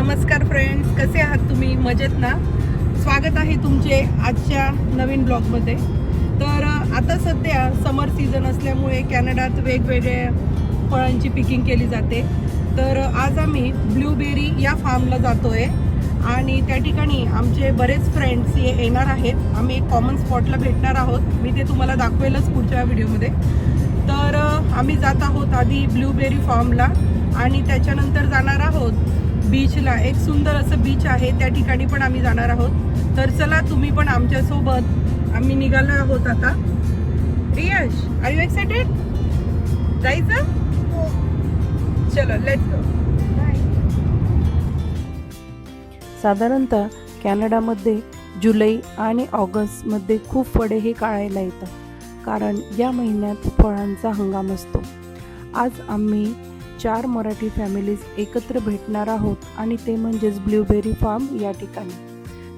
नमस्कार फ्रेंड्स, कसे आहात तुम्ही? मजेत ना? स्वागत आहे तुमचे आजच्या नवीन ब्लॉगमध्ये. तर आता सध्या समर सीझन असल्यामुळे कॅनडात वेगवेगळ्या फळांची पिकिंग केली जाते. तर आज आम्ही ब्लूबेरी या फार्मला जातोय आणि त्या ठिकाणी आमचे बरेच फ्रेंड्स येणार आहेत. आम्ही एक कॉमन स्पॉटला भेटणार आहोत. मी ते तुम्हाला दाखवेलच पुढच्या व्हिडिओमध्ये. तर आम्ही जात आहोत आधी ब्लूबेरी फार्मला आणि त्याच्यानंतर जाणार आहोत बीचला. एक सुंदर असं बीच आहे, त्या ठिकाणी पण आम्ही जाणार आहोत. तर चला तुम्ही पण आमच्यासोबत. आम्ही निघालो आहोत आता. Riyash, R you excited? जायचं? चलो लेट्स गो. साधारणतः कॅनडामध्ये जुलै आणि ऑगस्टमध्ये खूप फळे हे काढायला येतात, कारण या महिन्यात फळांचा हंगाम असतो. आज आम्ही 4 मराठी फॅमिलीज एकत्र भेटणार आहोत आणि ते म्हणजेच ब्लूबेरी फार्म या ठिकाणी.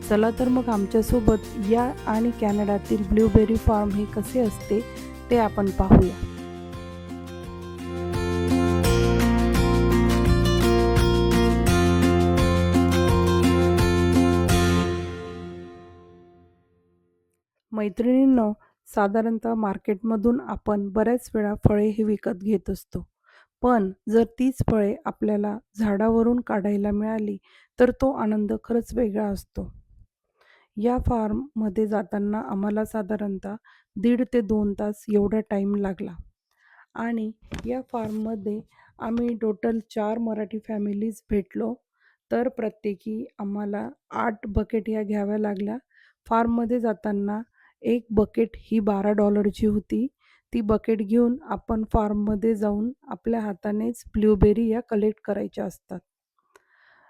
चला तर मग आमच्यासोबत या आणि कॅनडातील ब्लूबेरी फार्म हे कसे असते ते आपण पाहूया. मैत्रिणींनो, साधारणतः मार्केटमधून आपण बऱ्याच वेळा फळे हे विकत घेत असतो, पण जर तीच फळे आपल्याला झाडावरून काढायला मिळाली तर तो आनंद खरंच वेगळा असतो. या फार्ममध्ये जाताना आम्हाला साधारणतः 1.5 ते 2 तास एवढा टाईम लागला आणि या फार्ममध्ये आम्ही टोटल 4 मराठी फॅमिलीज भेटलो. तर प्रत्येकी आम्हाला 8 बकेट ह्या घ्याव्या लागल्या. फार्ममध्ये जाताना एक बकेट ही $12ची होती. ती बकेट घेऊन आपण फार्ममध्ये जाऊन आपल्या हातानेच ब्लूबेरी या कलेक्ट करायच्या असतात.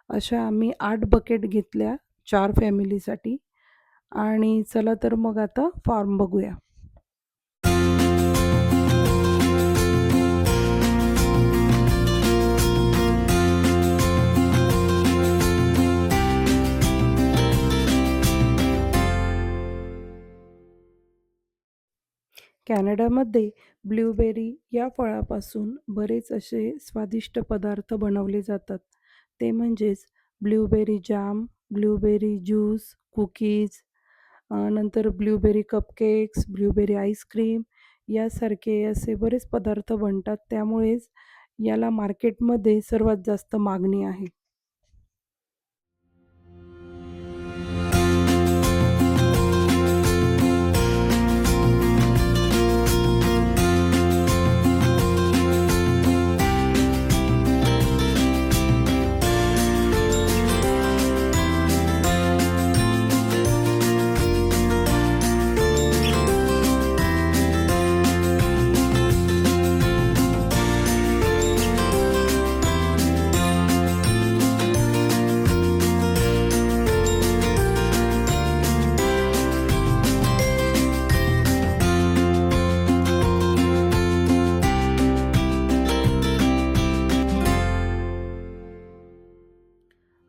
अशा आम्ही 8 बकेट घेतल्या 4 फॅमिलीसाठी. आणि चला तर मग आता फार्म बघूया. कॅनडामध्ये ब्लूबेरी या फळापासून बरेच असे स्वादिष्ट पदार्थ बनवले जातात. ते म्हणजेच blueberry jam, blueberry juice, cookies, नंतर ब्लूबेरी कपकेक्स, ब्लूबेरी आईस्क्रीम यासारखे असे बरेच पदार्थ बनतात. त्यामुळेच याला मार्केटमध्ये सर्वात जास्त मागणी आहे.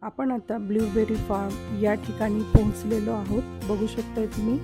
आपण आता ब्लूबेरी फार्म या ठिकाणी पोहोचलेलो आहोत. बघू शकताय तुम्ही.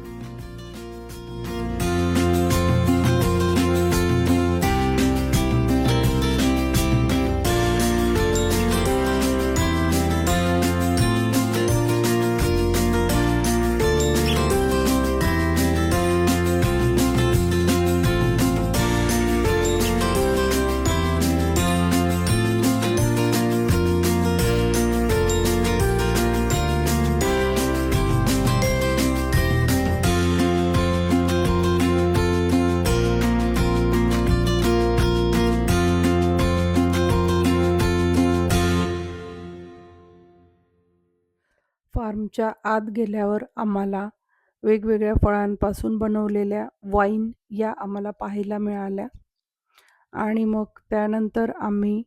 फार्मच्या आत गेल्यावर आम्हाला वेगवेगळ्या फळांपासून बनवलेल्या वाईन या आम्हाला पाहायला मिळाल्या आणि मग त्यानंतर आम्ही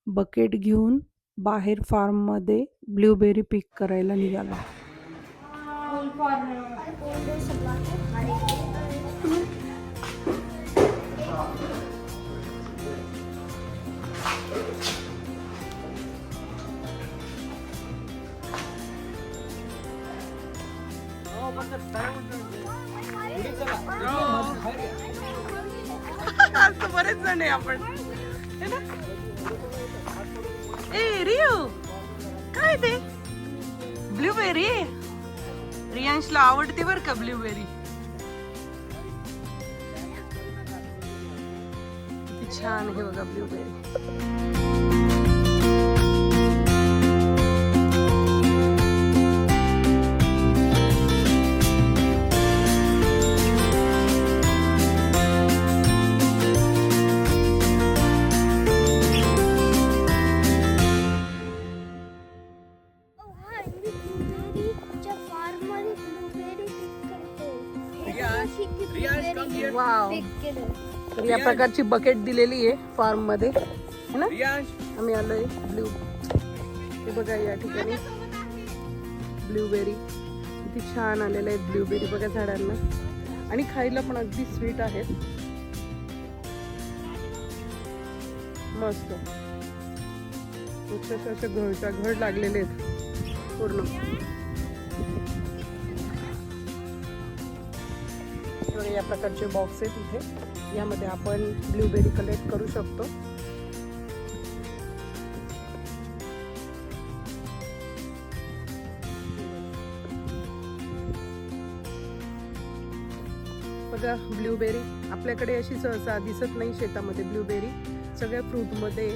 बकेट घेऊन बाहेर फार्ममध्ये ब्लूबेरी पिक करायला निघालो. असं बरेच जण आहे आपण. ए रियो, काय काय ते ब्लूबेरी. रियांशला आवडते बर का ब्लूबेरी. किती छान आहे बघा ब्लूबेरी. वाव. तर या प्रकारची बकेट दिलेली आहे फार्म मध्ये है ना. आम्ही आलोय ब्लू. हे बघा या ठिकाणी ब्लूबेरी किती छान आलेले आहेत. ब्लूबेरी बघा झाडांना आणि खायला पण अगदी स्वीट आहेत. मस्त असे घड लागलेले आहेत पूर्ण. या प्रकारचे बॉक्स आहेत इथे. यामध्ये आपण ब्लूबेरी कलेक्ट करू शकतो. बघा ब्लूबेरी आपल्याकडे अशी सहसा दिसत नाही शेतामध्ये. ब्लूबेरी सगळ्या फ्रूटमध्ये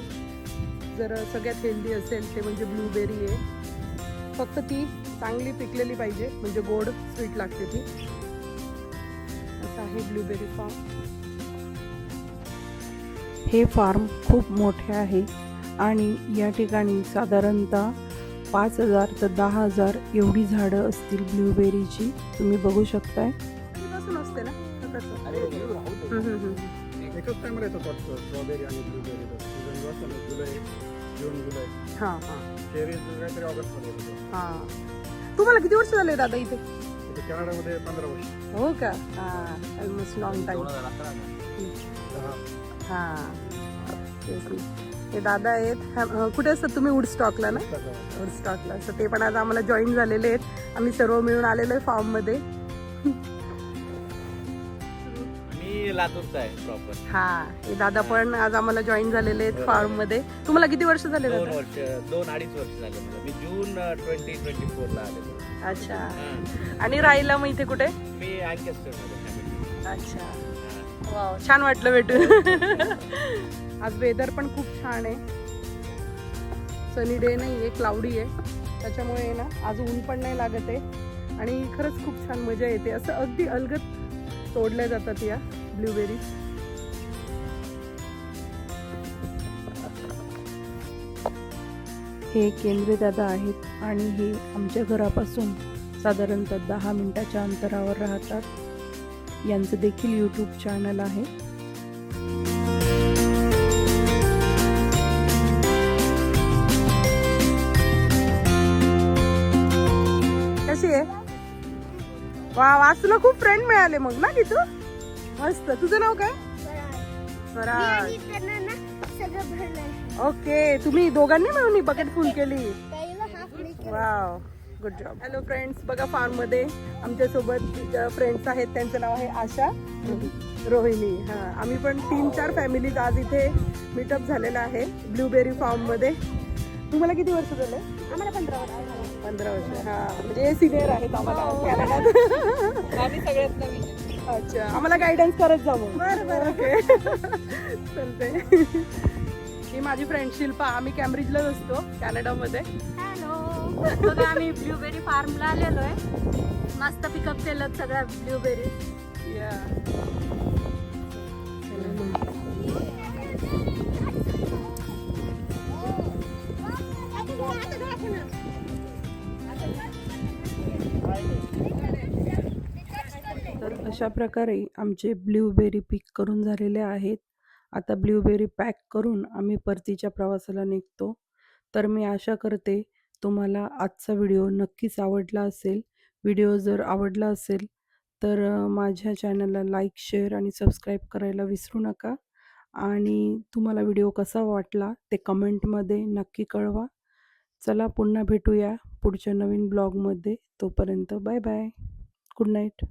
जर सगळ्यात हेल्दी असेल ते म्हणजे ब्लूबेरी आहे. फक्त ती चांगली पिकलेली पाहिजे म्हणजे गोड स्वीट लागते ती. आहे ब्लूबेरी फार्म. हे फार्म खूप मोठे आहे आणि या ठिकाणी साधारणतः 5,000 ते 10,000 एवढी झाडं असतील ब्लूबेरीची. तुम्ही बघू शकताय. पासून असते ना एकच टाइम येतो फक्त स्ट्रॉबेरी आणि ब्लूबेरी. सीझन जो असतो ना जुलै, जून, जुलै. हां हां चेरी काहीतरी ऑगस्टमध्ये येतो. हां. तुम्हाला किती वर्ष झाले दादा इथे. इथे कॅनडामध्ये 15 वर्ष. हो का. हां ऑलमोस्ट लॉंग टाइम. हां तेच ना. हे दादा आहेत. कुठे असतात तुम्ही. वुडस्टॉकला ना. वुडस्टॉकला. सो ते पण आज आम्हाला जॉईन झालेले आहेत. आम्ही सर्व मिळून आलेलो आहे फार्म मध्ये. मी लातूरचा आहे प्रॉपर. हा हे दादा पण आज आम्हाला जॉईन झालेले आहेत फार्म मध्ये. तुम्हाला किती वर्ष झाले 2 दादा. वर्ष 2-2.5 वर्ष झाले मला. मी जून 2024 ला आलेलो. अच्छा. आणि राहिला मग इथे कुठे. मी अँकेस्टर मध्ये. अच्छा. वाव छान वाटलं भेटून. आज वेदर पण खूप छान आहे. सनी डे नाही आहे, क्लाउडी आहे. त्याच्यामुळे ना आज ऊन पण नाही लागत आहे आणि खरंच खूप छान मजा येते. असं अगदी अलगद तोडल्या जातात या ब्लूबेरी. हे केंद्रे दादा आहेत आणि हे आमच्या घरापासून साधारणतः 10 मिनिटाच्या अंतरावर राहतात. यांचं देखील यूट्यूब चॅनल आहे. कशी आहे. वा आज तुला खूप फ्रेंड मिळाले मग ना तिथं. मस्त. तुझं नाव काय. स्वराज. ओके. तुम्ही दोघांनी मिळून ही बकेट फुल केली. Wow good job. Hello friends. बघा फार्म मध्ये आमच्यासोबत फ्रेंड्स आहेत. त्यांचं नाव आहे आशा, रोहिणी. हा आम्ही पण 3-4 फॅमिलीज आज इथे मीटअप झालेला आहे ब्लूबेरी फार्म मध्ये. तुम्हाला किती वर्ष झाले. आम्हाला 15 वर्ष. 15 वर्ष. हा म्हणजे सिनियर आहेत आम्हाला कॅनडात. आम्ही सगळ्यात नवीन. अच्छा. आम्हाला गायडन्स करत जा मग. बरं. ओके चालतंय. ही माझी फ्रेंड शिल्पा. आम्ही कॅम्ब्रिजलाच असतो कॅनडामध्ये. हॅलो. बघा आम्ही ब्लूबेरी फार्मला आलेलो आहे. मस्त पिकअप केलं सगळ्या ब्लूबेरी. या तर अशा प्रकारे आमचे ब्लूबेरी पिक करून झालेले आहेत. आता ब्लूबेरी पॅक करून आम्ही परतीच्या प्रवासाला निघतो. तर मी आशा करते तुम्हाला आजचा व्हिडिओ नक्कीच आवडला असेल. व्हिडिओ जर आवडला असेल तर माझ्या चॅनलला लाईक, शेअर आणि सबस्क्राईब करायला विसरू नका. आणि तुम्हाला व्हिडिओ कसा वाटला ते कमेंटमध्ये नक्की कळवा. चला पुन्हा भेटूया पुढच्या नवीन ब्लॉगमध्ये. तोपर्यंत बाय बाय. Good night.